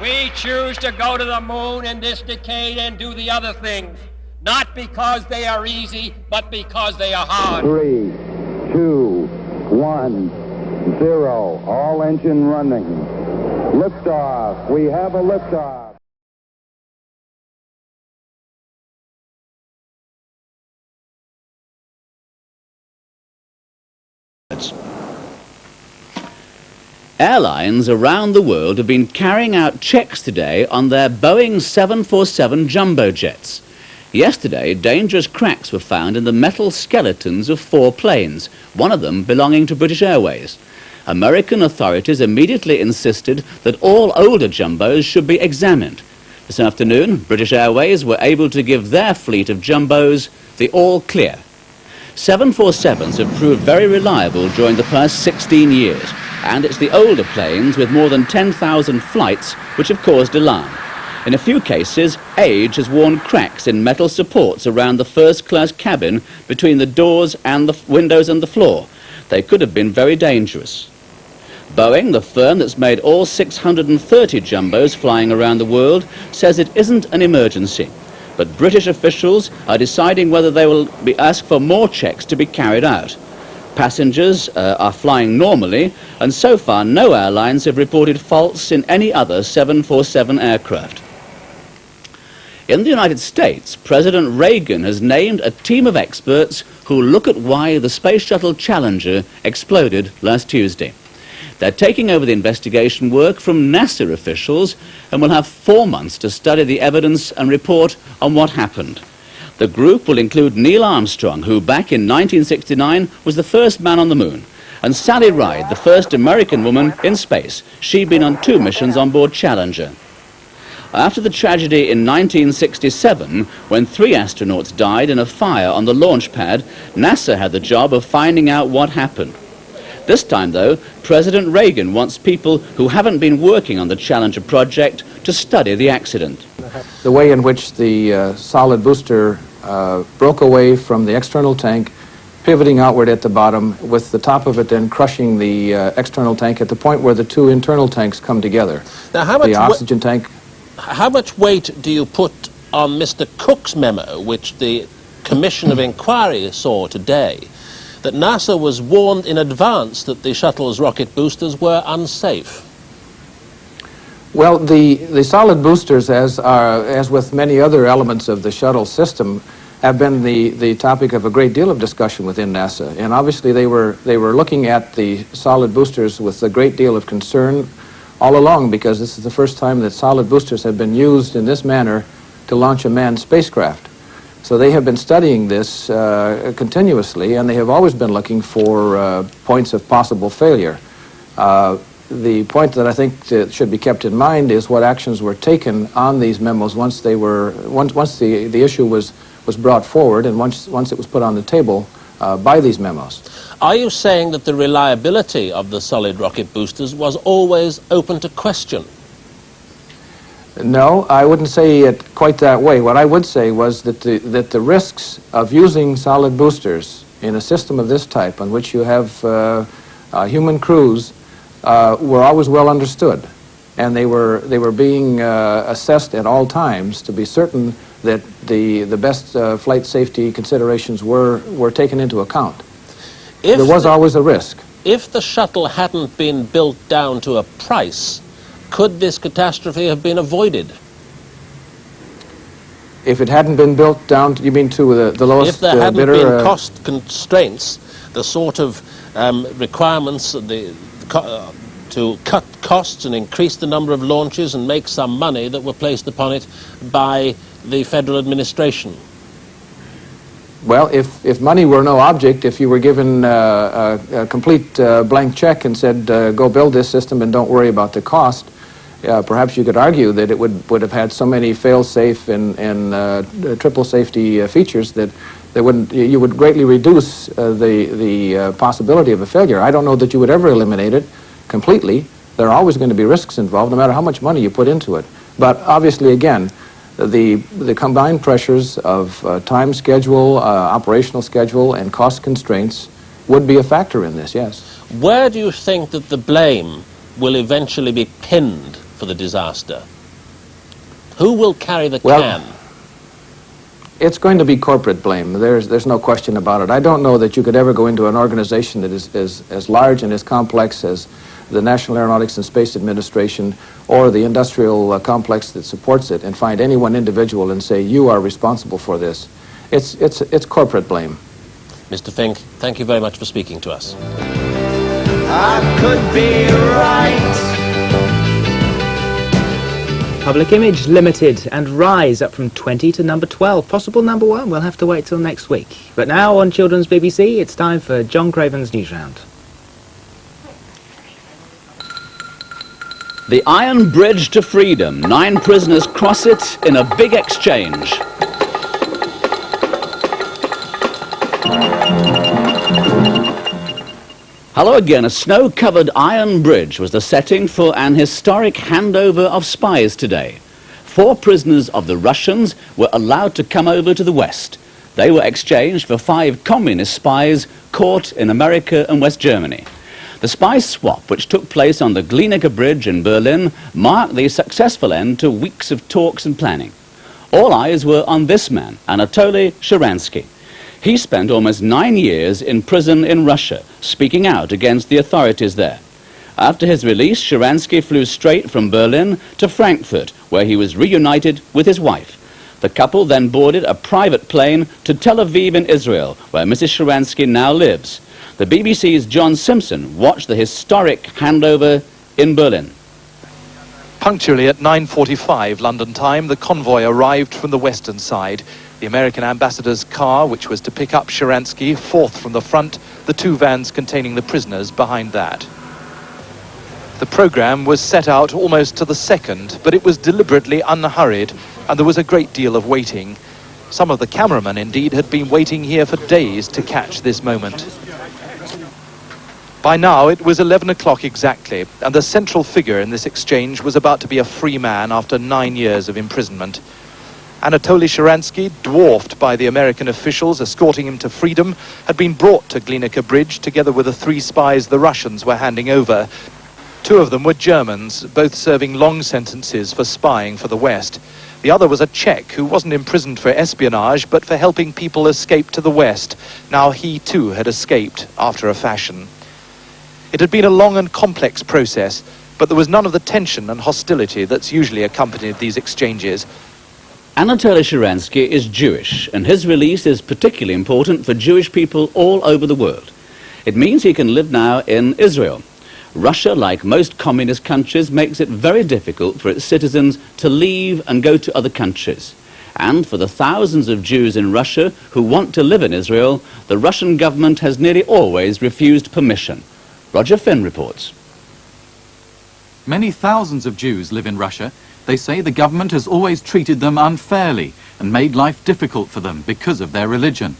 We choose to go to the moon in this decade and do the other things, not because they are easy, but because they are hard. 3, 2, 1, 0. All engine running. Liftoff. We have a liftoff. Airlines around the world have been carrying out checks today on their Boeing 747 jumbo jets. Yesterday, dangerous cracks were found in the metal skeletons of 4 planes, one of them belonging to British Airways. American authorities immediately insisted that all older jumbos should be examined. This afternoon, British Airways were able to give their fleet of jumbos the all clear. 747s have proved very reliable during the past 16 years, and it's the older planes with more than 10,000 flights which have caused alarm. In a few cases, age has worn cracks in metal supports around the first-class cabin between the doors and the windows and the floor. They could have been very dangerous. Boeing, the firm that's made all 630 jumbos flying around the world, says it isn't an emergency. But British officials are deciding whether they will be asked for more checks to be carried out. Passengers are flying normally, and so far no airlines have reported faults in any other 747 aircraft. In the United States, President Reagan has named a team of experts who look at why the Space Shuttle Challenger exploded last Tuesday. They're taking over the investigation work from NASA officials and will have 4 months to study the evidence and report on what happened. The group will include Neil Armstrong, who back in 1969 was the first man on the moon, and Sally Ride, the first American woman in space. She'd been on 2 missions on board Challenger. After the tragedy in 1967, when 3 astronauts died in a fire on the launch pad, NASA had the job of finding out what happened. This time, though, President Reagan wants people who haven't been working on the Challenger project to study the accident. The way in which the solid booster broke away from the external tank, pivoting outward at the bottom, with the top of it then crushing the external tank at the point where the 2 internal tanks come together. Now, how much the oxygen tank. How much weight do you put on Mr. Cook's memo, which the Commission of Inquiry saw today, that NASA was warned in advance that the shuttle's rocket boosters were unsafe? Well, the solid boosters, as with many other elements of the shuttle system, have been the topic of a great deal of discussion within NASA. And obviously they were looking at the solid boosters with a great deal of concern all along, because this is the first time that solid boosters have been used in this manner to launch a manned spacecraft. So they have been studying this continuously, and they have always been looking for points of possible failure. The point that I think that should be kept in mind is what actions were taken on these memos once the issue was brought forward, and once it was put on the table by these memos. Are you saying that the reliability of the solid rocket boosters was always open to question? No, I wouldn't say it quite that way. What I would say was that the risks of using solid boosters in a system of this type, on which you have human crews, were always well understood, and they were being assessed at all times to be certain that the best flight safety considerations were taken into account. There was always a risk. If the shuttle hadn't been built down to a price, could this catastrophe have been avoided? If it hadn't been built down, you mean to the lowest bidder? If there hadn't been cost constraints, the sort of requirements to cut costs and increase the number of launches and make some money that were placed upon it by the federal administration? Well, if money were no object, if you were given a complete blank check and said, go build this system and don't worry about the cost, perhaps you could argue that it would have had so many fail-safe and triple safety features that you would greatly reduce the possibility of a failure. I don't know that you would ever eliminate it completely. There are always going to be risks involved, no matter how much money you put into it. But obviously, again, the combined pressures of time schedule, operational schedule, and cost constraints would be a factor in this, yes. Where do you think that the blame will eventually be pinned for the disaster? Who will carry the Well, can? It's going to be corporate blame. There's no question about it. I don't know that you could ever go into an organization that is as large and as complex as the National Aeronautics and Space Administration or the industrial complex that supports it and find any one individual and say, you are responsible for this. It's corporate blame. Mr. Fink, thank you very much for speaking to us. I could be right. Public Image Limited and Rise up from 20 to number 12. Possible number 1, we'll have to wait till next week. But now on Children's BBC, it's time for John Craven's News Round. The Iron Bridge to Freedom. 9 prisoners cross it in a big exchange. Hello again. A snow-covered iron bridge was the setting for an historic handover of spies today. 4 prisoners of the Russians were allowed to come over to the West. They were exchanged for 5 communist spies caught in America and West Germany. The spy swap, which took place on the Glienicke Bridge in Berlin, marked the successful end to weeks of talks and planning. All eyes were on this man, Anatoly Sharansky. He spent almost 9 years in prison in Russia, speaking out against the authorities there. After his release, Sharansky flew straight from Berlin to Frankfurt, where he was reunited with his wife. The couple then boarded a private plane to Tel Aviv in Israel, where Mrs. Sharansky now lives. The BBC's John Simpson watched the historic handover in Berlin. Punctually at 9:45 London time, the convoy arrived from the western side. The American ambassador's car, which was to pick up Sharansky, 4th from the front, the 2 vans containing the prisoners behind that. The programme was set out almost to the second, but it was deliberately unhurried, and there was a great deal of waiting. Some of the cameramen, indeed, had been waiting here for days to catch this moment. By now, it was 11 o'clock exactly, and the central figure in this exchange was about to be a free man after 9 years of imprisonment. Anatoly Sharansky, dwarfed by the American officials escorting him to freedom, had been brought to Glienicke Bridge together with the 3 spies the Russians were handing over. 2 of them were Germans, both serving long sentences for spying for the West. The other was a Czech who wasn't imprisoned for espionage, but for helping people escape to the West. Now he too had escaped after a fashion. It had been a long and complex process, but there was none of the tension and hostility that's usually accompanied these exchanges. Anatoly Sharansky is Jewish, and his release is particularly important for Jewish people all over the world. It means he can live now in Israel. Russia, like most communist countries, makes it very difficult for its citizens to leave and go to other countries. And for the thousands of Jews in Russia who want to live in Israel, the Russian government has nearly always refused permission. Roger Finn reports. Many thousands of Jews live in Russia. They say the government has always treated them unfairly and made life difficult for them because of their religion.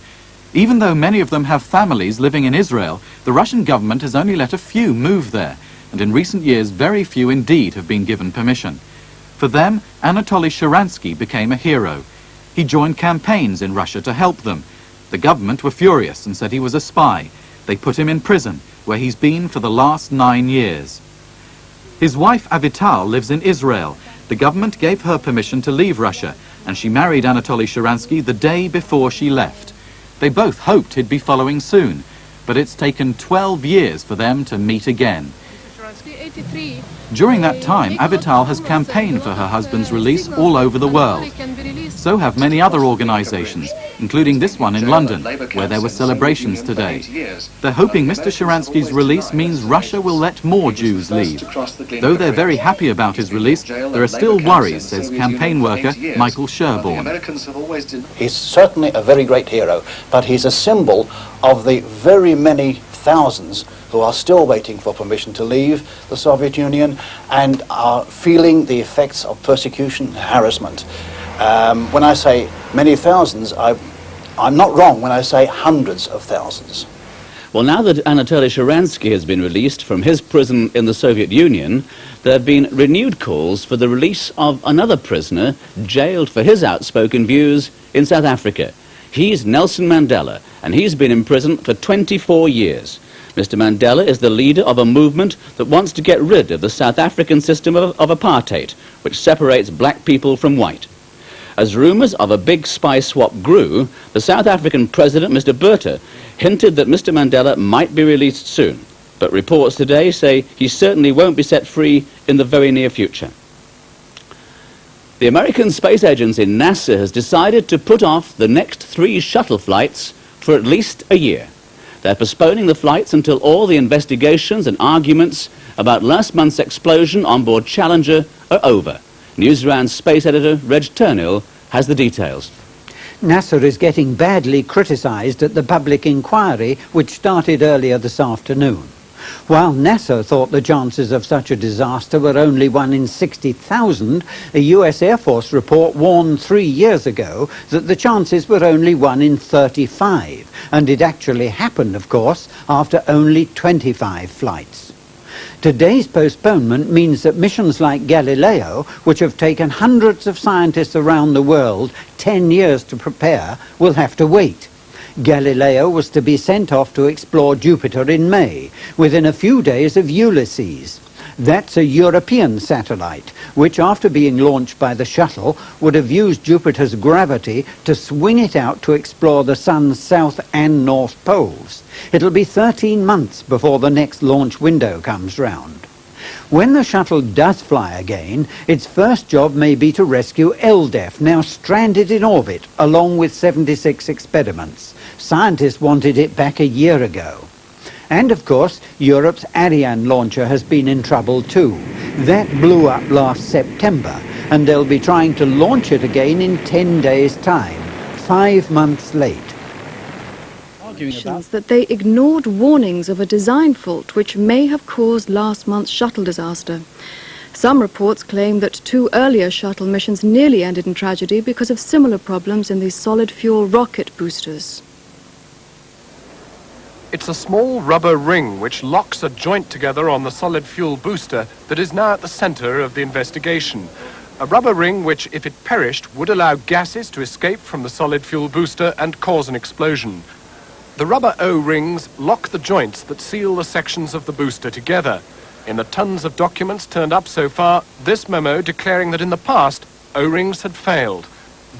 Even though many of them have families living in Israel, the Russian government has only let a few move there, and in recent years very few indeed have been given permission. For them, Anatoly Sharansky became a hero. He joined campaigns in Russia to help them. The government were furious and said he was a spy. They put him in prison, where he's been for the last 9 years. His wife Avital lives in Israel. The government gave her permission to leave Russia, and she married Anatoly Sharansky the day before she left. They both hoped he'd be following soon, but it's taken 12 years for them to meet again. During that time, Avital has campaigned for her husband's release all over the world. So have many other organizations, including this one in London, where there were celebrations today. They're hoping Mr. Sharansky's release means Russia will let more Jews leave. Though they're very happy about his release, there are still worries, says campaign worker Michael Sherborne. He's certainly a very great hero, but he's a symbol of the very many thousands who are still waiting for permission to leave the Soviet Union and are feeling the effects of persecution and harassment. When I say many thousands, I'm not wrong when I say hundreds of thousands. Well, now that Anatoly Sharansky has been released from his prison in the Soviet Union, there have been renewed calls for the release of another prisoner jailed for his outspoken views in South Africa. He's Nelson Mandela, and he's been in prison for 24 years. Mr. Mandela is the leader of a movement that wants to get rid of the South African system of apartheid, which separates black people from white. As rumours of a big spy swap grew, the South African president, Mr. Botha, hinted that Mr. Mandela might be released soon. But reports today say he certainly won't be set free in the very near future. The American space agency NASA has decided to put off the next 3 shuttle flights for at least a year. They're postponing the flights until all the investigations and arguments about last month's explosion on board Challenger are over. Newsround's space editor, Reg Turnhill, has the details. NASA is getting badly criticised at the public inquiry, which started earlier this afternoon. While NASA thought the chances of such a disaster were only 1 in 60,000, a US Air Force report warned 3 years ago that the chances were only 1 in 35, and it actually happened, of course, after only 25 flights. Today's postponement means that missions like Galileo, which have taken hundreds of scientists around the world 10 years to prepare, will have to wait. Galileo was to be sent off to explore Jupiter in May, within a few days of Ulysses. That's a European satellite, which after being launched by the Shuttle would have used Jupiter's gravity to swing it out to explore the Sun's south and north poles. It'll be 13 months before the next launch window comes round. When the Shuttle does fly again, its first job may be to rescue LDEF, now stranded in orbit, along with 76 experiments. Scientists wanted it back a year ago. And of course, Europe's Ariane launcher has been in trouble too. That blew up last September, and they'll be trying to launch it again in 10 days' time, 5 months late. That they ignored warnings of a design fault which may have caused last month's shuttle disaster. Some reports claim that 2 earlier shuttle missions nearly ended in tragedy because of similar problems in the solid fuel rocket boosters. It's a small rubber ring which locks a joint together on the solid fuel booster that is now at the center of the investigation. A rubber ring which, if it perished, would allow gases to escape from the solid fuel booster and cause an explosion. The rubber O-rings lock the joints that seal the sections of the booster together. In the tons of documents turned up so far, this memo declaring that in the past, O-rings had failed.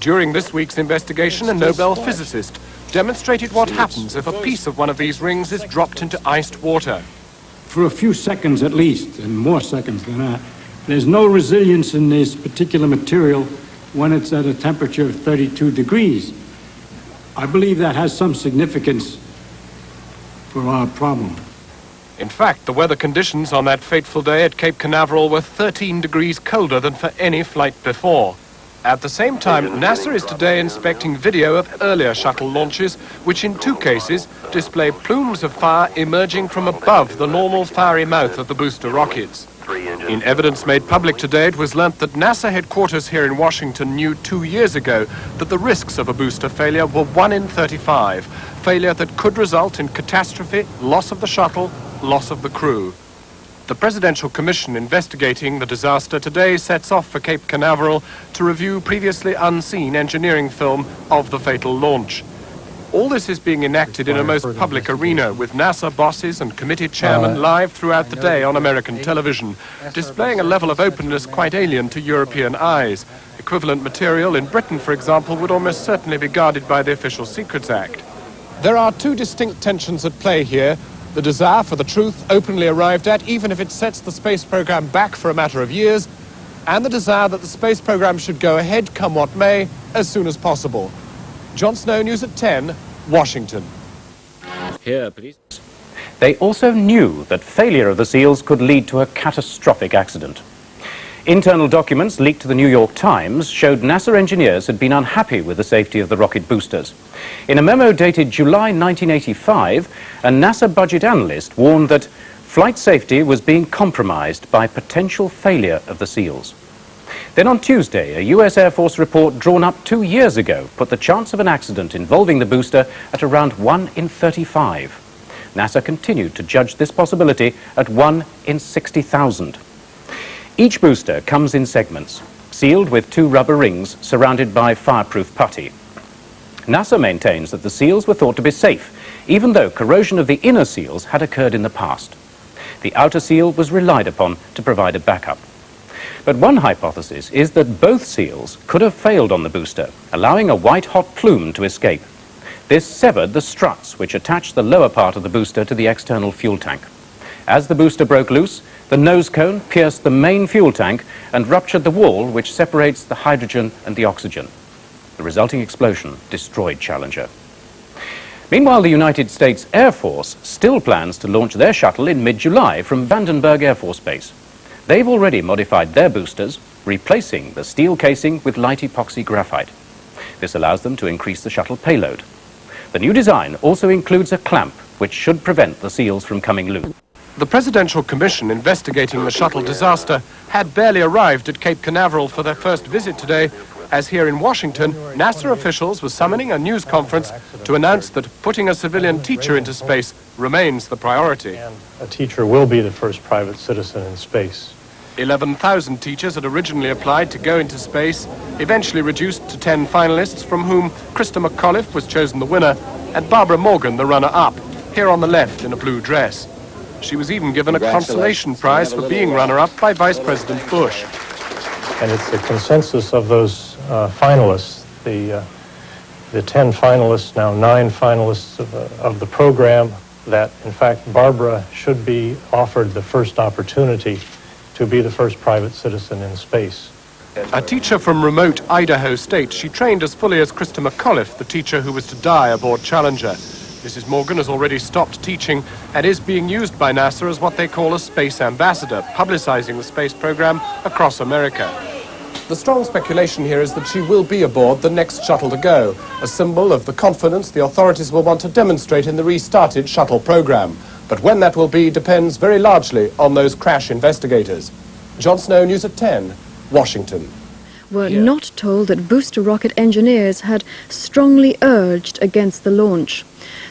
During this week's investigation, a Nobel physicist demonstrated what happens if a piece of one of these rings is dropped into iced water. For a few seconds at least, and more seconds than that, there's no resilience in this particular material when it's at a temperature of 32 degrees. I believe that has some significance for our problem. In fact, the weather conditions on that fateful day at Cape Canaveral were 13 degrees colder than for any flight before. At the same time, NASA is today inspecting video of earlier shuttle launches, which in 2 cases display plumes of fire emerging from above the normal fiery mouth of the booster rockets. In evidence made public today, it was learnt that NASA headquarters here in Washington knew 2 years ago that the risks of a booster failure were 1 in 35, failure that could result in catastrophe, loss of the shuttle, loss of the crew. The Presidential Commission investigating the disaster today sets off for Cape Canaveral to review previously unseen engineering film of the fatal launch. All this is being enacted in a most public arena, with NASA bosses and committee chairmen live throughout the day on American television, displaying a level of openness quite alien to European eyes. Equivalent material in Britain, for example, would almost certainly be guarded by the Official Secrets Act. There are 2 distinct tensions at play here. The desire for the truth openly arrived at, even if it sets the space program back for a matter of years, and the desire that the space program should go ahead, come what may, as soon as possible. Jon Snow, News at 10, Washington. Here, please. They also knew that failure of the seals could lead to a catastrophic accident. Internal documents leaked to the New York Times showed NASA engineers had been unhappy with the safety of the rocket boosters. In a memo dated July 1985, a NASA budget analyst warned that flight safety was being compromised by potential failure of the seals. Then on Tuesday, a US Air Force report drawn up 2 years ago put the chance of an accident involving the booster at around 1 in 35. NASA continued to judge this possibility at 1 in 60,000. Each booster comes in segments, sealed with 2 rubber rings surrounded by fireproof putty. NASA maintains that the seals were thought to be safe, even though corrosion of the inner seals had occurred in the past. The outer seal was relied upon to provide a backup. But one hypothesis is that both seals could have failed on the booster, allowing a white-hot plume to escape. This severed the struts which attached the lower part of the booster to the external fuel tank. As the booster broke loose, the nose cone pierced the main fuel tank and ruptured the wall which separates the hydrogen and the oxygen. The resulting explosion destroyed Challenger. Meanwhile, the United States Air Force still plans to launch their shuttle in mid-July from Vandenberg Air Force Base. They've already modified their boosters, replacing the steel casing with light epoxy graphite. This allows them to increase the shuttle payload. The new design also includes a clamp, which should prevent the seals from coming loose. The Presidential Commission investigating the shuttle disaster had barely arrived at Cape Canaveral for their first visit today, as here in Washington, NASA officials were summoning a news conference to announce that putting a civilian teacher into space remains the priority. A teacher will be the first private citizen in space. 11,000 teachers had originally applied to go into space, eventually reduced to 10 finalists, from whom Krista McAuliffe was chosen the winner and Barbara Morgan the runner-up, here on the left in a blue dress. She was even given a consolation prize for being runner-up by Vice President Bush. And it's the consensus of those finalists, the 10 finalists, now 9 finalists of the program, that in fact Barbara should be offered the first opportunity to be the first private citizen in space. A teacher from remote Idaho State, she trained as fully as Krista McAuliffe, the teacher who was to die aboard Challenger. Mrs. Morgan has already stopped teaching and is being used by NASA as what they call a space ambassador, publicizing the space program across America. The strong speculation here is that she will be aboard the next shuttle to go, a symbol of the confidence the authorities will want to demonstrate in the restarted shuttle program. But when that will be depends very largely on those crash investigators. Jon Snow, News at 10, Washington. Were not told that booster rocket engineers had strongly urged against the launch.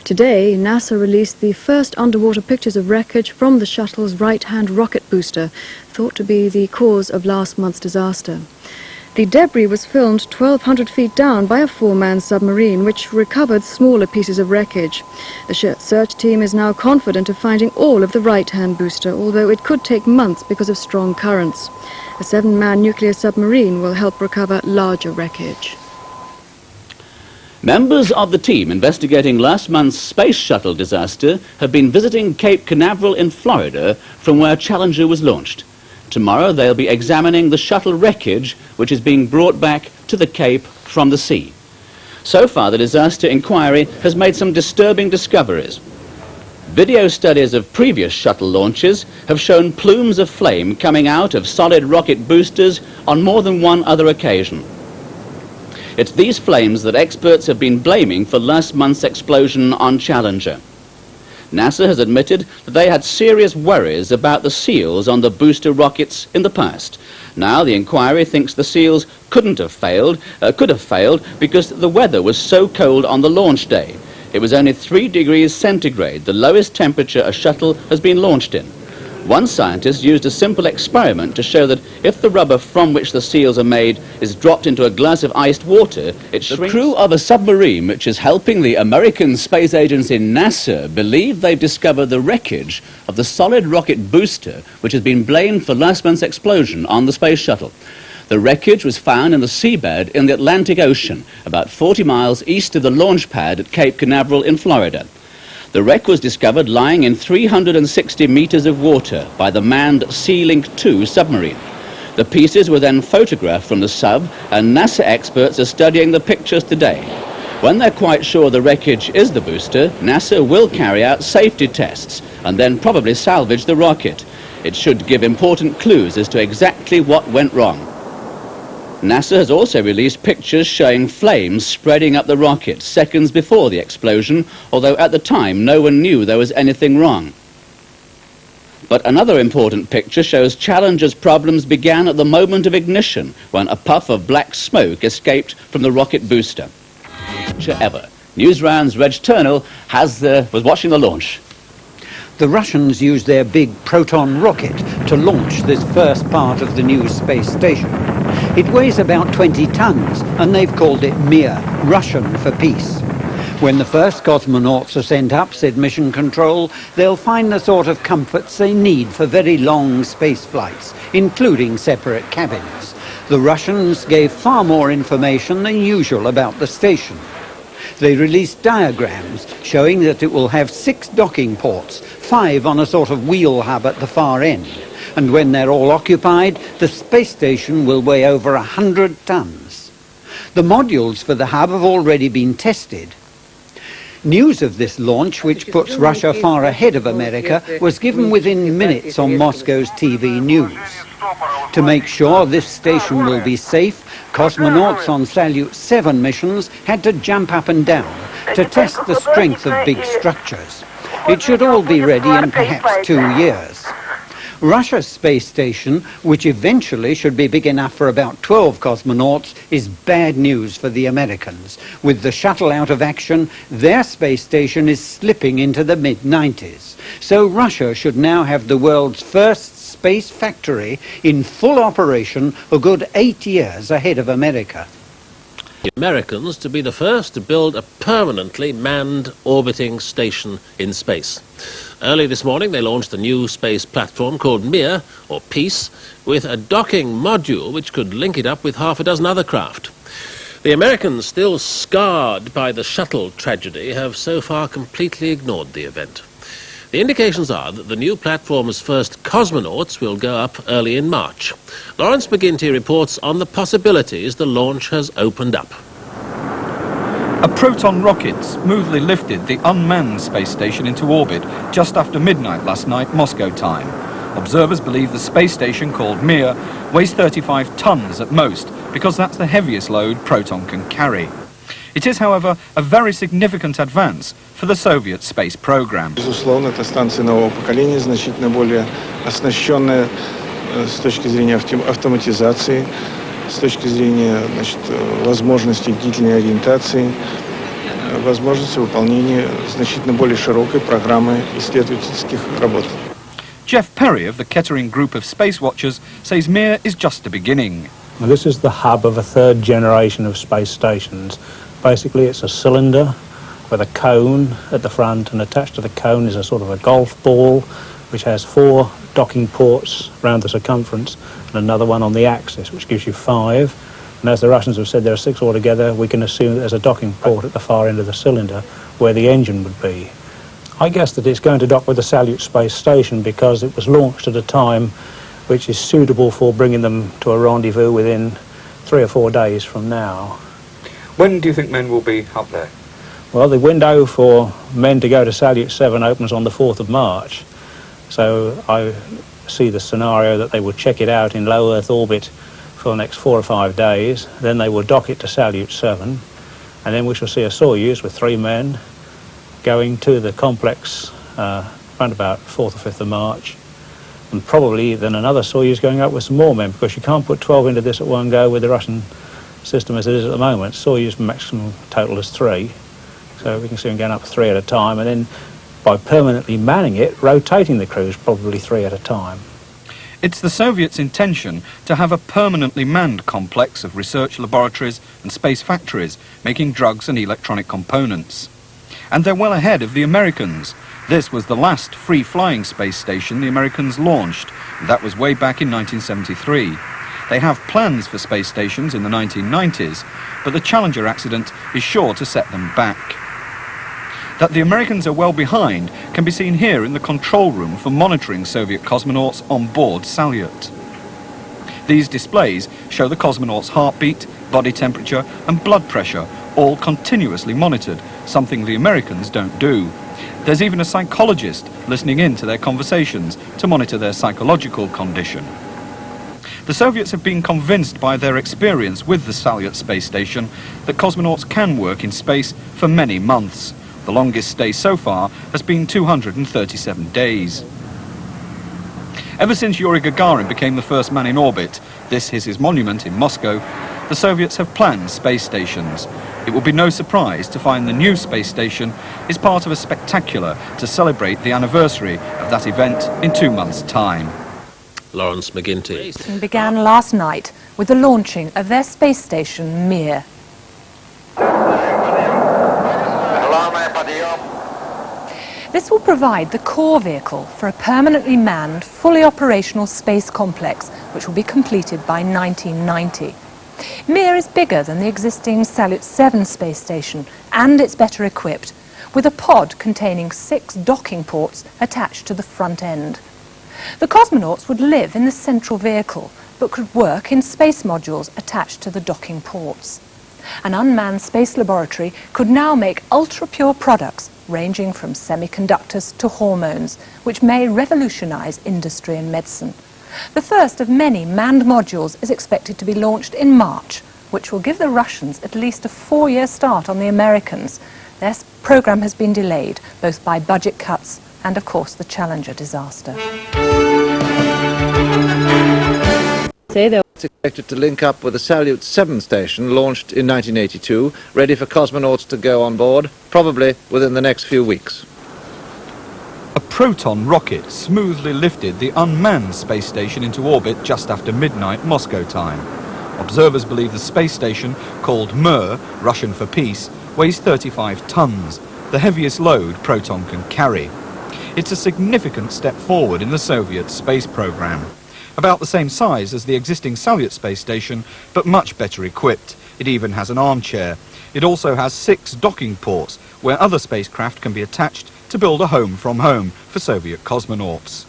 Today, NASA released the first underwater pictures of wreckage from the shuttle's right-hand rocket booster, thought to be the cause of last month's disaster. The debris was filmed 1,200 feet down by a 4-man submarine, which recovered smaller pieces of wreckage. The search team is now confident of finding all of the right-hand booster, although it could take months because of strong currents. A 7-man nuclear submarine will help recover larger wreckage. Members of the team investigating last month's space shuttle disaster have been visiting Cape Canaveral in Florida, from where Challenger was launched. Tomorrow they'll be examining the shuttle wreckage which is being brought back to the Cape from the sea. So far, the disaster inquiry has made some disturbing discoveries. Video studies of previous shuttle launches have shown plumes of flame coming out of solid rocket boosters on more than one other occasion. It's these flames that experts have been blaming for last month's explosion on Challenger. NASA has admitted that they had serious worries about the seals on the booster rockets in the past. Now the inquiry thinks the seals could have failed because the weather was so cold on the launch day. It was only 3 degrees centigrade, the lowest temperature a shuttle has been launched in. One scientist used a simple experiment to show that if the rubber from which the seals are made is dropped into a glass of iced water, it shrinks. The crew of a submarine which is helping the American space agency NASA believe they've discovered the wreckage of the solid rocket booster which has been blamed for last month's explosion on the space shuttle. The wreckage was found in the seabed in the Atlantic Ocean, about 40 miles east of the launch pad at Cape Canaveral in Florida. The wreck was discovered lying in 360 meters of water by the manned Sea Link 2 submarine. The pieces were then photographed from the sub, and NASA experts are studying the pictures today. When they're quite sure the wreckage is the booster, NASA will carry out safety tests and then probably salvage the rocket. It should give important clues as to exactly what went wrong. NASA has also released pictures showing flames spreading up the rocket seconds before the explosion, although at the time no one knew there was anything wrong. But another important picture shows Challenger's problems began at the moment of ignition, when a puff of black smoke escaped from the rocket booster. Ever. Newsround's Reg Turnell was watching the launch. The Russians used their big Proton rocket to launch this first part of the new space station. It weighs about 20 tons, and they've called it Mir, Russian for peace. When the first cosmonauts are sent up, said Mission Control, they'll find the sort of comforts they need for very long space flights, including separate cabins. The Russians gave far more information than usual about the station. They released diagrams showing that it will have 6 docking ports, 5 on a sort of wheel hub at the far end. And when they're all occupied, the space station will weigh over 100 tons. The modules for the hub have already been tested. News of this launch, which puts Russia far ahead of America, was given within minutes on Moscow's TV news. To make sure this station will be safe, cosmonauts on Salyut 7 missions had to jump up and down to test the strength of big structures. It should all be ready in perhaps 2 years. Russia's space station, which eventually should be big enough for about 12 cosmonauts, is bad news for the Americans. With the Shuttle out of action, their space station is slipping into the mid-90s. So Russia should now have the world's first space factory in full operation a good 8 years ahead of America. The Americans to be the first to build a permanently manned orbiting station in space. Early this morning they launched a new space platform called Mir, or Peace, with a docking module which could link it up with half a dozen other craft. The Americans, still scarred by the Shuttle tragedy, have so far completely ignored the event. The indications are that the new platform's first cosmonauts will go up early in March. Lawrence McGinty reports on the possibilities the launch has opened up. A Proton rocket smoothly lifted the unmanned space station into orbit just after midnight last night, Moscow time. Observers believe the space station, called Mir, weighs 35 tons at most, because that's the heaviest load Proton can carry. It is, however, a very significant advance for the Soviet space program. Безусловно, это станция нового поколения, значительно более оснащенная с точки зрения автоматизации, с точки зрения, значит, возможности длительной ориентации, возможности выполнения значительно более широкой программы исследовательских работ. Jeff Perry of the Kettering Group of Space Watchers says Mir is just a beginning. Now, this is the hub of a third generation of space stations. Basically, it's a cylinder with a cone at the front, and attached to the cone is a sort of a golf ball which has 4 docking ports around the circumference and another one on the axis, which gives you 5. And as the Russians have said, there are 6 altogether. We can assume that there's a docking port at the far end of the cylinder where the engine would be. I guess that it's going to dock with the Salyut space station because it was launched at a time which is suitable for bringing them to a rendezvous within 3 or 4 days from now. When do you think men will be up there? Well, the window for men to go to Salyut 7 opens on the 4th of March. So I see the scenario that they will check it out in low Earth orbit for the next 4 or 5 days. Then they will dock it to Salyut 7. And then we shall see a Soyuz with 3 men going to the complex around about 4th or 5th of March. And probably then another Soyuz going up with some more men, because you can't put 12 into this at one go with the Russian system as it is at the moment. Soyuz maximum total is 3, so we can see them going up 3 at a time, and then by permanently manning it, rotating the crews probably 3 at a time. It's the Soviets' intention to have a permanently manned complex of research laboratories and space factories making drugs and electronic components. And they're well ahead of the Americans. This was the last free-flying space station the Americans launched, and that was way back in 1973. They have plans for space stations in the 1990s, but the Challenger accident is sure to set them back. That the Americans are well behind can be seen here in the control room for monitoring Soviet cosmonauts on board Salyut. These displays show the cosmonauts' heartbeat, body temperature and blood pressure, all continuously monitored, something the Americans don't do. There's even a psychologist listening in to their conversations to monitor their psychological condition. The Soviets have been convinced by their experience with the Salyut space station that cosmonauts can work in space for many months. The longest stay so far has been 237 days. Ever since Yuri Gagarin became the first man in orbit, this is his monument in Moscow, the Soviets have planned space stations. It will be no surprise to find the new space station is part of a spectacular to celebrate the anniversary of that event in 2 months' time. Lawrence McGinty. Began last night with the launching of their space station Mir. Hello, This will provide the core vehicle for a permanently manned, fully operational space complex, which will be completed by 1990. Mir is bigger than the existing Salyut 7 space station, and it's better equipped, with a pod containing 6 docking ports attached to the front end. The cosmonauts would live in the central vehicle, but could work in space modules attached to the docking ports. An unmanned space laboratory could now make ultra-pure products ranging from semiconductors to hormones, which may revolutionize industry and medicine. The first of many manned modules is expected to be launched in March, which will give the Russians at least a 4-year start on the Americans. Their program has been delayed, both by budget cuts and, of course, the Challenger disaster. It's expected to link up with the Salyut 7 station launched in 1982, ready for cosmonauts to go on board, probably within the next few weeks. A Proton rocket smoothly lifted the unmanned space station into orbit just after midnight Moscow time. Observers believe the space station, called Mir, Russian for peace, weighs 35 tons, the heaviest load Proton can carry. It's a significant step forward in the Soviet space program. About the same size as the existing Salyut space station, but much better equipped. It even has an armchair. It also has 6 docking ports, where other spacecraft can be attached to build a home from home for Soviet cosmonauts.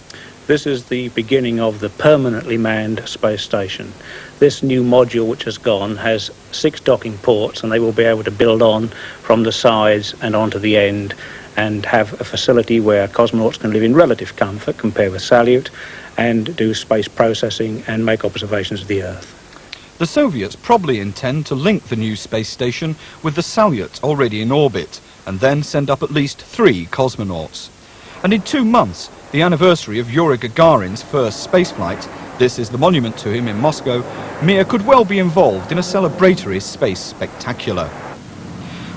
This is the beginning of the permanently manned space station. This new module which has gone has 6 docking ports, and they will be able to build on from the sides and onto the end and have a facility where cosmonauts can live in relative comfort compared with Salyut and do space processing and make observations of the Earth. The Soviets probably intend to link the new space station with the Salyut already in orbit, and then send up at least 3 cosmonauts. And in 2 months, the anniversary of Yuri Gagarin's first spaceflight, this is the monument to him in Moscow, Mir could well be involved in a celebratory space spectacular.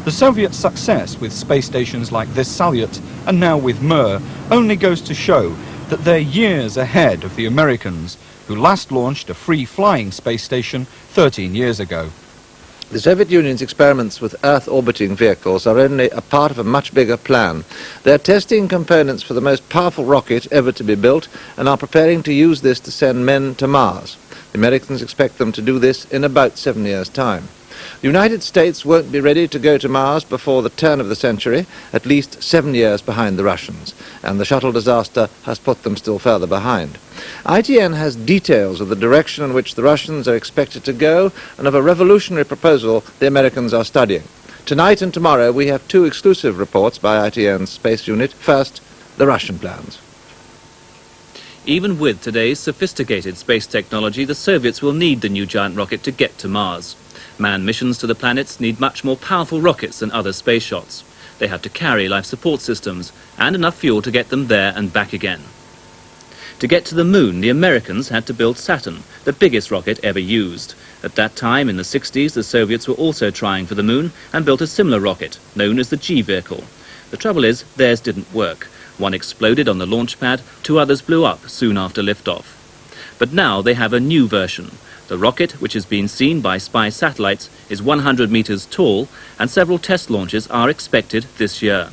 The Soviet success with space stations like this Salyut, and now with Mir, only goes to show that they're years ahead of the Americans, who last launched a free-flying space station 13 years ago. The Soviet Union's experiments with Earth-orbiting vehicles are only a part of a much bigger plan. They're testing components for the most powerful rocket ever to be built and are preparing to use this to send men to Mars. The Americans expect them to do this in about 7 years' time. The United States won't be ready to go to Mars before the turn of the century, at least 7 years behind the Russians, and the Shuttle disaster has put them still further behind. ITN has details of the direction in which the Russians are expected to go and of a revolutionary proposal the Americans are studying. Tonight and tomorrow we have 2 exclusive reports by ITN's space unit. First, the Russian plans. Even with today's sophisticated space technology, the Soviets will need the new giant rocket to get to Mars. Manned missions to the planets need much more powerful rockets than other space shots. They have to carry life support systems and enough fuel to get them there and back again. To get to the moon, the Americans had to build Saturn, the biggest rocket ever used. At that time, in the 60s, the Soviets were also trying for the moon and built a similar rocket, known as the G vehicle. The trouble is, theirs didn't work. One exploded on the launch pad, 2 others blew up soon after liftoff. But now they have a new version. The rocket, which has been seen by spy satellites, is 100 meters tall, and several test launches are expected this year.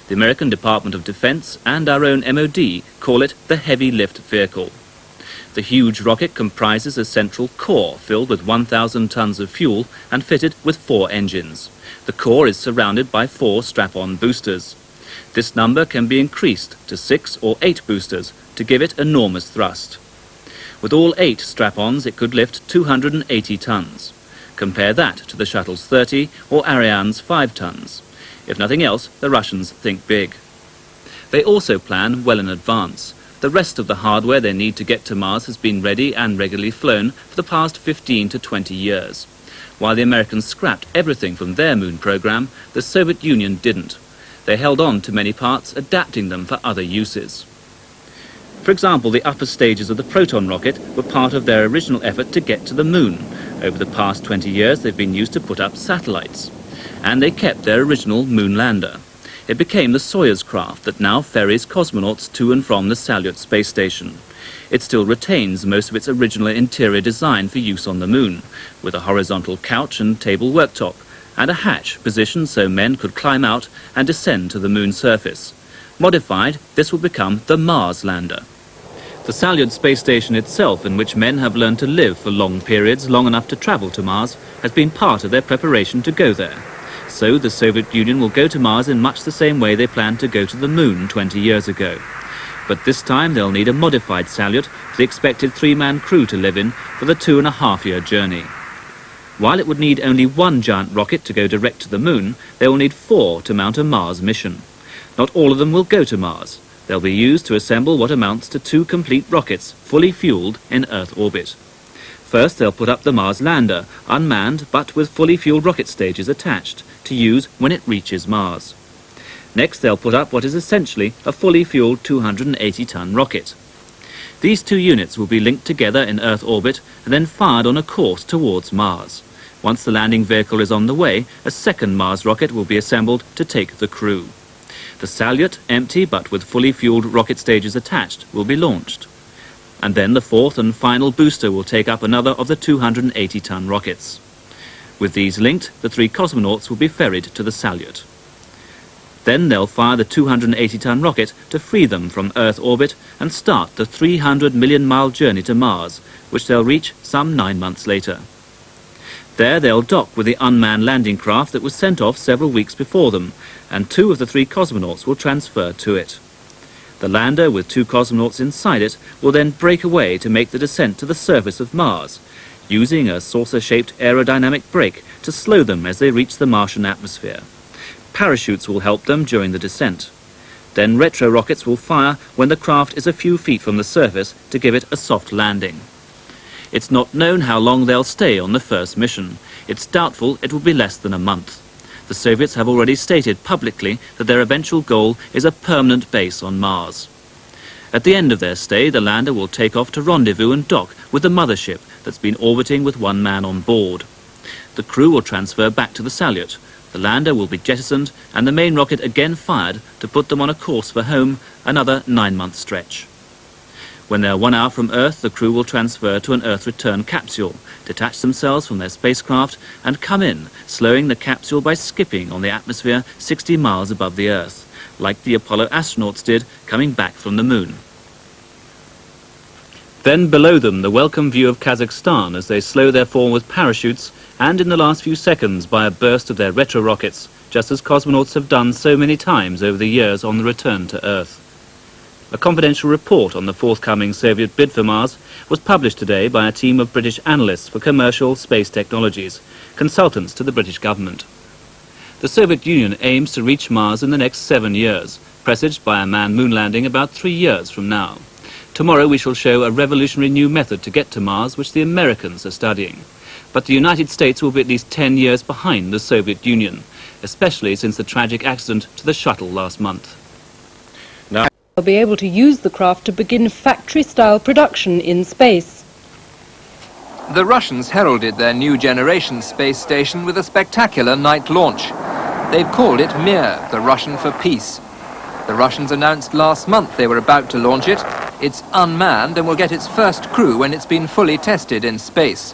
The American Department of Defense and our own MOD call it the heavy lift vehicle. The huge rocket comprises a central core filled with 1,000 tons of fuel and fitted with 4 engines. The core is surrounded by 4 strap-on boosters. This number can be increased to 6 or 8 boosters to give it enormous thrust. With all 8 strap-ons, it could lift 280 tons. Compare that to the Shuttle's 30 or Ariane's 5 tons. If nothing else, the Russians think big. They also plan well in advance. The rest of the hardware they need to get to Mars has been ready and regularly flown for the past 15 to 20 years. While the Americans scrapped everything from their moon program, the Soviet Union didn't. They held on to many parts, adapting them for other uses. For example, the upper stages of the Proton rocket were part of their original effort to get to the moon. Over the past 20 years, they've been used to put up satellites. And they kept their original moon lander. It became the Soyuz craft that now ferries cosmonauts to and from the Salyut space station. It still retains most of its original interior design for use on the moon, with a horizontal couch and table worktop, and a hatch positioned so men could climb out and descend to the moon's surface. Modified, this will become the Mars lander. The Salyut space station itself, in which men have learned to live for long periods, long enough to travel to Mars, has been part of their preparation to go there. So the Soviet Union will go to Mars in much the same way they planned to go to the Moon 20 years ago. But this time they'll need a modified Salyut for the expected 3-man crew to live in for the 2.5-year journey. While it would need only one giant rocket to go direct to the Moon, they will need 4 to mount a Mars mission. Not all of them will go to Mars. They'll be used to assemble what amounts to 2 complete rockets, fully fueled, in Earth orbit. First, they'll put up the Mars lander, unmanned but with fully fueled rocket stages attached, to use when it reaches Mars. Next, they'll put up what is essentially a fully fueled 280-ton rocket. These 2 units will be linked together in Earth orbit and then fired on a course towards Mars. Once the landing vehicle is on the way, a second Mars rocket will be assembled to take the crew. The Salyut, empty but with fully fueled rocket stages attached, will be launched. And then the 4th and final booster will take up another of the 280-ton rockets. With these linked, the 3 cosmonauts will be ferried to the Salyut. Then they'll fire the 280-ton rocket to free them from Earth orbit and start the 300 million-mile journey to Mars, which they'll reach some 9 months later. There they'll dock with the unmanned landing craft that was sent off several weeks before them, and 2 of the 3 cosmonauts will transfer to it. The lander, with 2 cosmonauts inside it, will then break away to make the descent to the surface of Mars, using a saucer-shaped aerodynamic brake to slow them as they reach the Martian atmosphere. Parachutes will help them during the descent. Then retro-rockets will fire when the craft is a few feet from the surface to give it a soft landing. It's not known how long they'll stay on the first mission. It's doubtful it will be less than a month. The Soviets have already stated publicly that their eventual goal is a permanent base on Mars. At the end of their stay, the lander will take off to rendezvous and dock with the mothership that's been orbiting with 1 man on board. The crew will transfer back to the Salyut. The lander will be jettisoned and the main rocket again fired to put them on a course for home, another 9-month stretch. When they're 1 hour from Earth, the crew will transfer to an Earth return capsule, detach themselves from their spacecraft and come in, slowing the capsule by skipping on the atmosphere 60 miles above the Earth, like the Apollo astronauts did coming back from the Moon. Then below them, the welcome view of Kazakhstan as they slow their fall with parachutes and in the last few seconds by a burst of their retro-rockets, just as cosmonauts have done so many times over the years on the return to Earth. A confidential report on the forthcoming Soviet bid for Mars was published today by a team of British analysts for commercial space technologies, consultants to the British government. The Soviet Union aims to reach Mars in the next 7 years, presaged by a manned moon landing about 3 years from now. Tomorrow we shall show a revolutionary new method to get to Mars, which the Americans are studying. But the United States will be at least 10 years behind the Soviet Union, especially since the tragic accident to the Shuttle last month. They'll be able to use the craft to begin factory-style production in space. The Russians heralded their new generation space station with a spectacular night launch. They've called it Mir, the Russian for peace. The Russians announced last month they were about to launch it. It's unmanned and will get its first crew when it's been fully tested in space.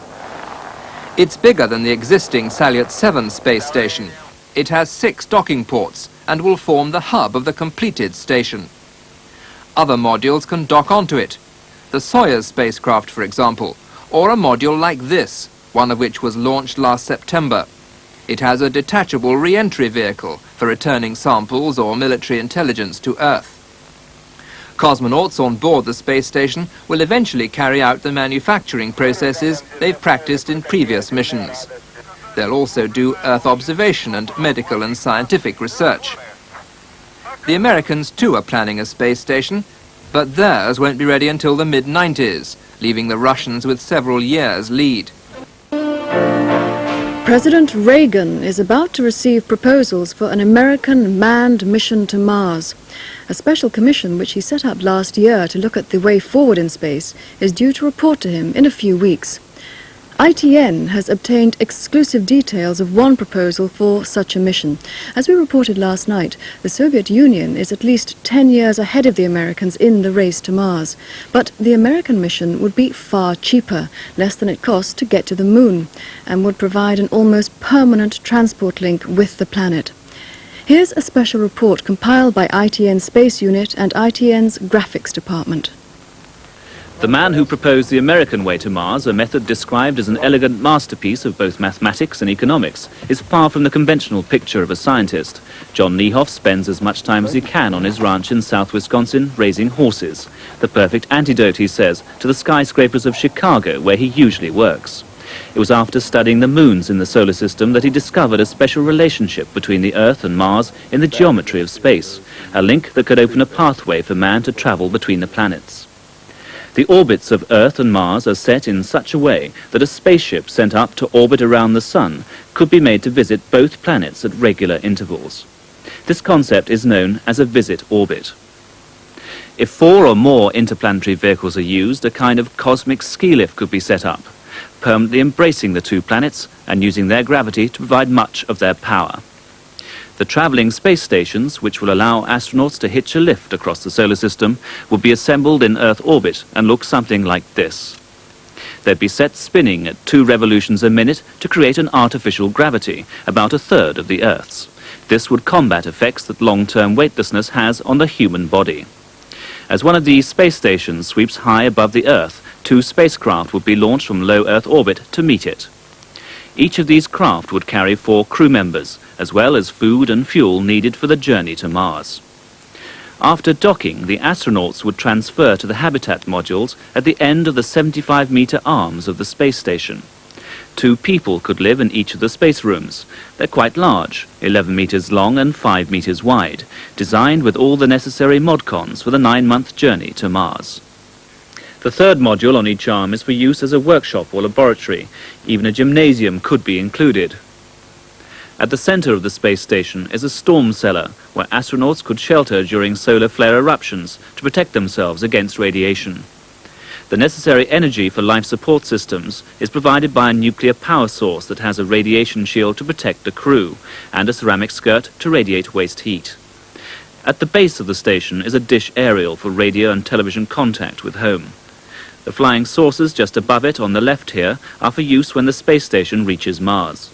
It's bigger than the existing Salyut 7 space station. It has 6 docking ports and will form the hub of the completed station. Other modules can dock onto it. The Soyuz spacecraft, for example, or a module like this, one of which was launched last September. It has a detachable re-entry vehicle for returning samples or military intelligence to Earth. Cosmonauts on board the space station will eventually carry out the manufacturing processes they've practiced in previous missions. They'll also do Earth observation and medical and scientific research. The Americans too are planning a space station, but theirs won't be ready until the mid-90s, leaving the Russians with several years' lead. President Reagan is about to receive proposals for an American manned mission to Mars. A special commission which he set up last year to look at the way forward in space is due to report to him in a few weeks. ITN has obtained exclusive details of one proposal for such a mission. As we reported last night, the Soviet Union is at least 10 years ahead of the Americans in the race to Mars. But the American mission would be far cheaper, less than it costs to get to the Moon, and would provide an almost permanent transport link with the planet. Here's a special report compiled by ITN's Space Unit and ITN's Graphics Department. The man who proposed the American way to Mars, a method described as an elegant masterpiece of both mathematics and economics, is far from the conventional picture of a scientist. John Niehoff spends as much time as he can on his ranch in south Wisconsin raising horses. The perfect antidote, he says, to the skyscrapers of Chicago, where he usually works. It was after studying the moons in the solar system that he discovered a special relationship between the Earth and Mars in the geometry of space, a link that could open a pathway for man to travel between the planets. The orbits of Earth and Mars are set in such a way that a spaceship sent up to orbit around the Sun could be made to visit both planets at regular intervals. This concept is known as a visit orbit. If 4 or more interplanetary vehicles are used, a kind of cosmic ski lift could be set up, permanently embracing the two planets and using their gravity to provide much of their power. The travelling space stations, which will allow astronauts to hitch a lift across the solar system, will be assembled in Earth orbit and look something like this. They'd be set spinning at 2 revolutions a minute to create an artificial gravity, about a third of the Earth's. This would combat effects that long-term weightlessness has on the human body. As one of these space stations sweeps high above the Earth, 2 spacecraft would be launched from low Earth orbit to meet it. Each of these craft would carry 4 crew members, as well as food and fuel needed for the journey to Mars. After docking, the astronauts would transfer to the habitat modules at the end of the 75-meter arms of the space station. 2 people could live in each of the space rooms. They're quite large, 11 meters long and 5 meters wide, designed with all the necessary modcons for the 9-month journey to Mars. The 3rd module on each arm is for use as a workshop or laboratory. Even a gymnasium could be included. At the center of the space station is a storm cellar where astronauts could shelter during solar flare eruptions to protect themselves against radiation. The necessary energy for life support systems is provided by a nuclear power source that has a radiation shield to protect the crew and a ceramic skirt to radiate waste heat. At the base of the station is a dish aerial for radio and television contact with home. The flying saucers just above it on the left here are for use when the space station reaches Mars.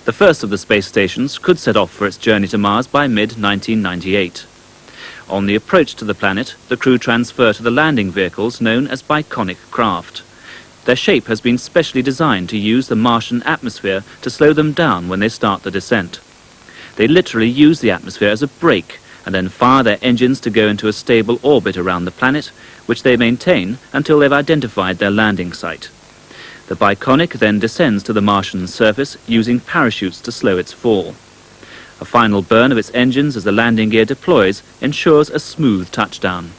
The first of the space stations could set off for its journey to Mars by mid-1998. On the approach to the planet, the crew transfer to the landing vehicles known as biconic craft. Their shape has been specially designed to use the Martian atmosphere to slow them down when they start the descent. They literally use the atmosphere as a brake and then fire their engines to go into a stable orbit around the planet, which they maintain until they've identified their landing site. The biconic then descends to the Martian surface using parachutes to slow its fall. A final burn of its engines as the landing gear deploys ensures a smooth touchdown.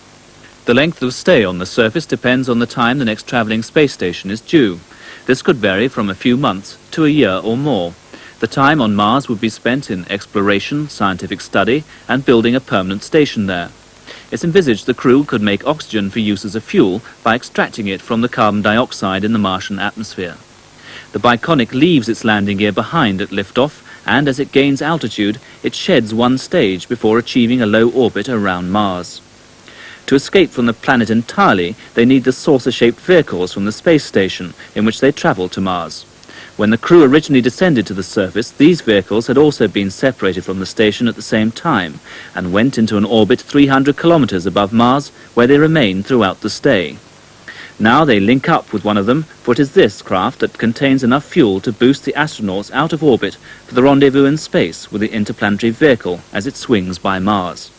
The length of stay on the surface depends on the time the next travelling space station is due. This could vary from a few months to a year or more. The time on Mars would be spent in exploration, scientific study, and building a permanent station there. It's envisaged the crew could make oxygen for use as a fuel by extracting it from the carbon dioxide in the Martian atmosphere. The biconic leaves its landing gear behind at liftoff, and as it gains altitude, it sheds one stage before achieving a low orbit around Mars. To escape from the planet entirely, they need the saucer-shaped vehicles from the space station, in which they travel to Mars. When the crew originally descended to the surface, these vehicles had also been separated from the station at the same time and went into an orbit 300 kilometers above Mars, where they remain throughout the stay. Now they link up with one of them, for it is this craft that contains enough fuel to boost the astronauts out of orbit for the rendezvous in space with the interplanetary vehicle as it swings by Mars.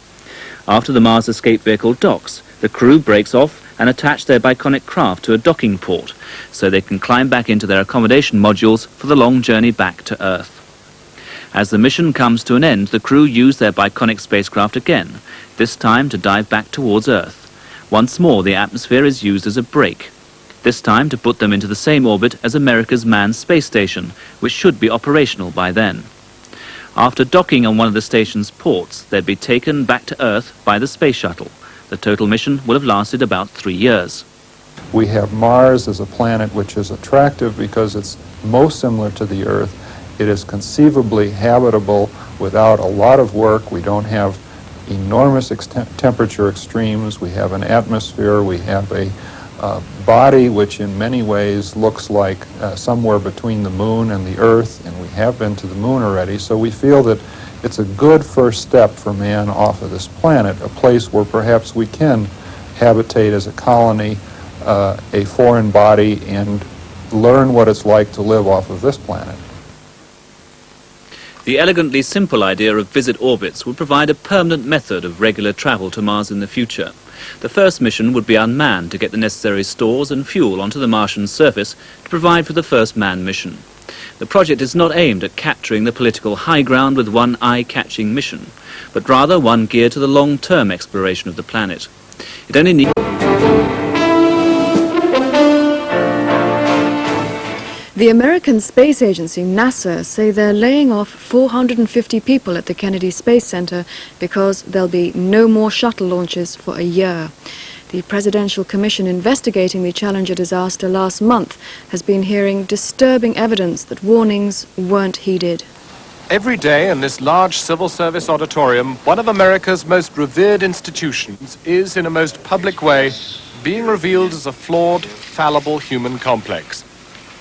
After the Mars escape vehicle docks, the crew breaks off and attach their biconic craft to a docking port so they can climb back into their accommodation modules for the long journey back to Earth. As the mission comes to an end, the crew use their biconic spacecraft again, this time to dive back towards Earth. Once more, the atmosphere is used as a brake, this time to put them into the same orbit as America's manned space station, which should be operational by then. After docking on one of the station's ports, they'd be taken back to Earth by the space shuttle. The total mission would have lasted about 3 years. We have Mars as a planet which is attractive because it's most similar to the Earth. It is conceivably habitable without a lot of work. We don't have enormous temperature extremes. We have an atmosphere. We have a body which in many ways looks like somewhere between the moon and the Earth, and we have been to the moon already, so we feel that it's a good first step for man off of this planet, a place where perhaps we can habitate as a colony, a foreign body, and learn what it's like to live off of this planet. The elegantly simple idea of visit orbits would provide a permanent method of regular travel to Mars in the future. The first mission would be unmanned to get the necessary stores and fuel onto the Martian surface to provide for the first manned mission. The project is not aimed at capturing the political high ground with one eye-catching mission, but rather one geared to the long-term exploration of the planet. It only needs... The American Space Agency, NASA, say they're laying off 450 people at the Kennedy Space Center because there'll be no more shuttle launches for a year. The Presidential Commission investigating the Challenger disaster last month has been hearing disturbing evidence that warnings weren't heeded. Every day in this large civil service auditorium, one of America's most revered institutions is, in a most public way, being revealed as a flawed, fallible human complex.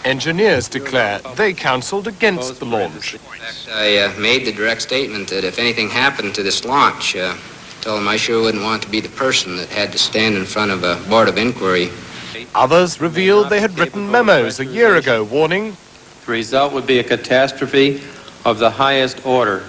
Engineers declare they counseled against the launch. In fact, I made the direct statement that if anything happened to this launch, told them I sure wouldn't want to be the person that had to stand in front of a board of inquiry. Others revealed they had written memos a year ago warning the result would be a catastrophe of the highest order,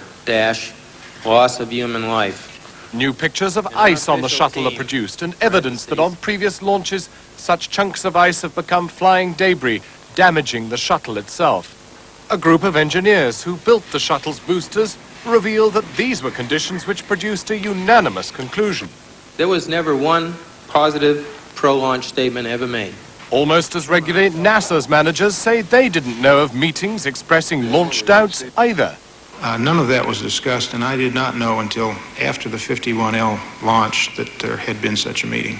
loss of human life. New pictures of ice on the shuttle are produced and evidence that on previous launches such chunks of ice have become flying debris, damaging the shuttle itself. A group of engineers who built the shuttle's boosters revealed that these were conditions which produced a unanimous conclusion. There was never one positive pro-launch statement ever made. Almost as regularly, NASA's managers say they didn't know of meetings expressing launch doubts either. None of that was discussed, and I did not know until after the 51L launch that there had been such a meeting.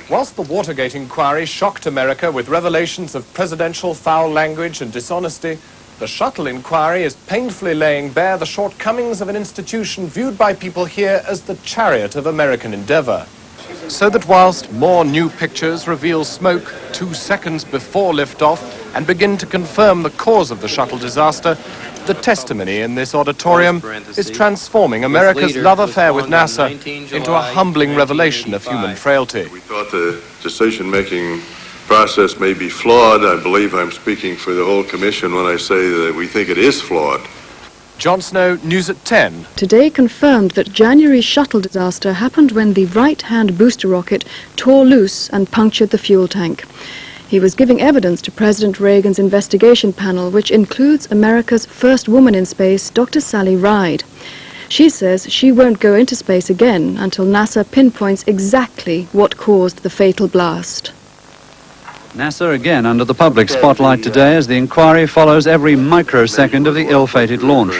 Whilst the Watergate inquiry shocked America with revelations of presidential foul language and dishonesty, the Shuttle inquiry is painfully laying bare the shortcomings of an institution viewed by people here as the chariot of American endeavor. So that whilst more new pictures reveal smoke 2 seconds before liftoff and begin to confirm the cause of the shuttle disaster, the testimony in this auditorium is transforming America's love affair with NASA into a humbling revelation of human frailty. We thought the decision-making process may be flawed. I believe I'm speaking for the whole Commission when I say that we think it is flawed. Jon Snow, News at 10. Today confirmed that January's shuttle disaster happened when the right-hand booster rocket tore loose and punctured the fuel tank. He was giving evidence to President Reagan's investigation panel, which includes America's first woman in space, Dr. Sally Ride. She says she won't go into space again until NASA pinpoints exactly what caused the fatal blast. NASA again under the public spotlight today as the inquiry follows every microsecond of the ill-fated launch.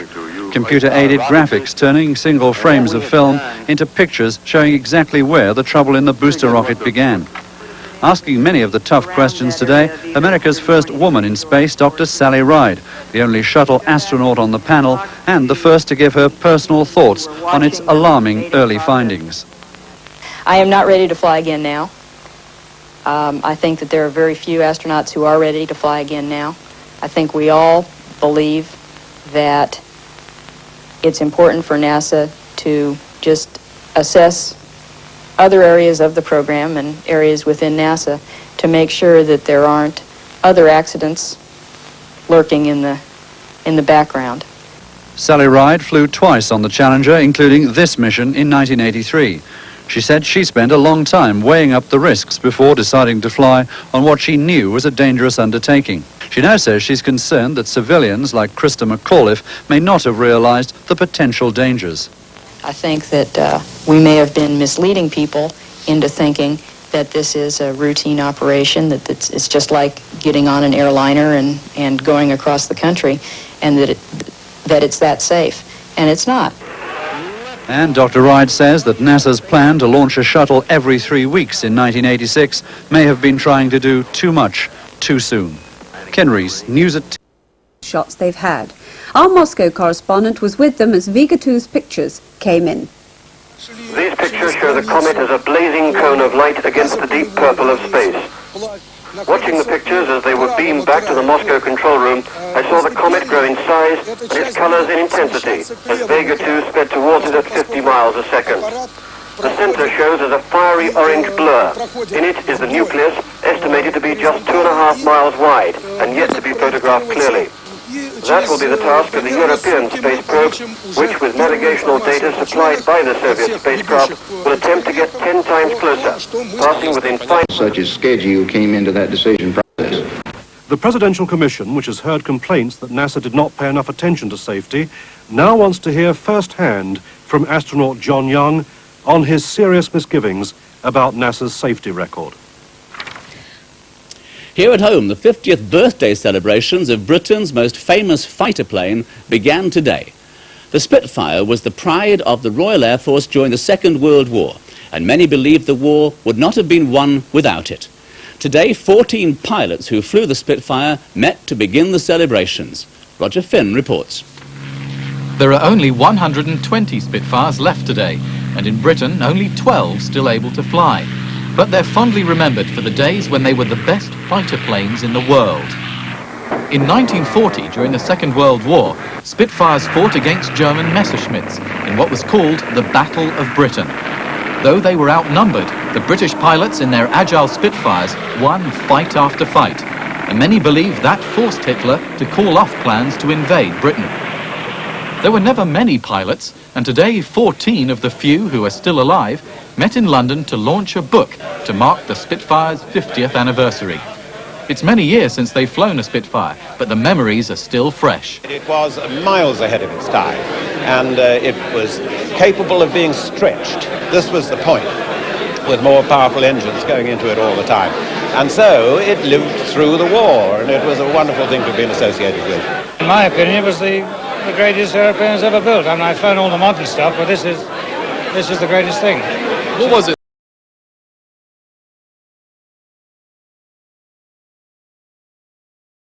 Computer-aided graphics turning single frames of film into pictures showing exactly where the trouble in the booster rocket began. Asking many of the tough questions today, America's first woman in space, Dr. Sally Ride, the only shuttle astronaut on the panel and the first to give her personal thoughts on its alarming early findings. I am not ready to fly again now. I think that there are very few astronauts who are ready to fly again now. I think we all believe that it's important for NASA to just assess other areas of the program and areas within NASA to make sure that there aren't other accidents lurking in the background. Sally Ride flew twice on the Challenger, including this mission in 1983. She said she spent a long time weighing up the risks before deciding to fly on what she knew was a dangerous undertaking. She now says she's concerned that civilians like Krista McAuliffe may not have realized the potential dangers. I think that we may have been misleading people into thinking that this is a routine operation, that it's just like getting on an airliner and going across the country, and that it's that safe. And it's not. And Dr. Ride says that NASA's plan to launch a shuttle every 3 weeks in 1986 may have been trying to do too much, too soon. Ken Rees, News at 10. Shots they've had. Our Moscow correspondent was with them as Vega 2's pictures came in. These pictures show the comet as a blazing cone of light against the deep purple of space. Watching the pictures as they were beamed back to the Moscow control room, I saw the comet grow in size and its colors in intensity as Vega 2 sped towards it at 50 miles a second. The center shows as a fiery orange blur. In it is the nucleus, estimated to be just 2.5 miles wide and yet to be photographed clearly. That will be the task of the European space probe, which with navigational data supplied by the Soviet spacecraft will attempt to get 10 times closer, passing within 5... Such a schedule came into that decision process. The Presidential Commission, which has heard complaints that NASA did not pay enough attention to safety, now wants to hear firsthand from astronaut John Young on his serious misgivings about NASA's safety record. Here at home, the 50th birthday celebrations of Britain's most famous fighter plane began today. The Spitfire was the pride of the Royal Air Force during the Second World War, and many believed the war would not have been won without it. Today, 14 pilots who flew the Spitfire met to begin the celebrations. Roger Finn reports. There are only 120 Spitfires left today, and in Britain only 12 still able to fly. But they're fondly remembered for the days when they were the best fighter planes in the world. In 1940, during the Second World War, Spitfires fought against German Messerschmitts in what was called the Battle of Britain. Though they were outnumbered, the British pilots in their agile Spitfires won fight after fight, and many believe that forced Hitler to call off plans to invade Britain. There were never many pilots, and today 14 of the few who are still alive met in London to launch a book to mark the Spitfire's 50th anniversary. It's many years since they've flown a Spitfire, but the memories are still fresh. It was miles ahead of its time, and it was capable of being stretched. This was the point, with more powerful engines going into it all the time. And so it lived through the war, and it was a wonderful thing to have been associated with. In my opinion, it was the greatest airplanes ever built. I mean, I've flown all the modern stuff, but this is the greatest thing. What was it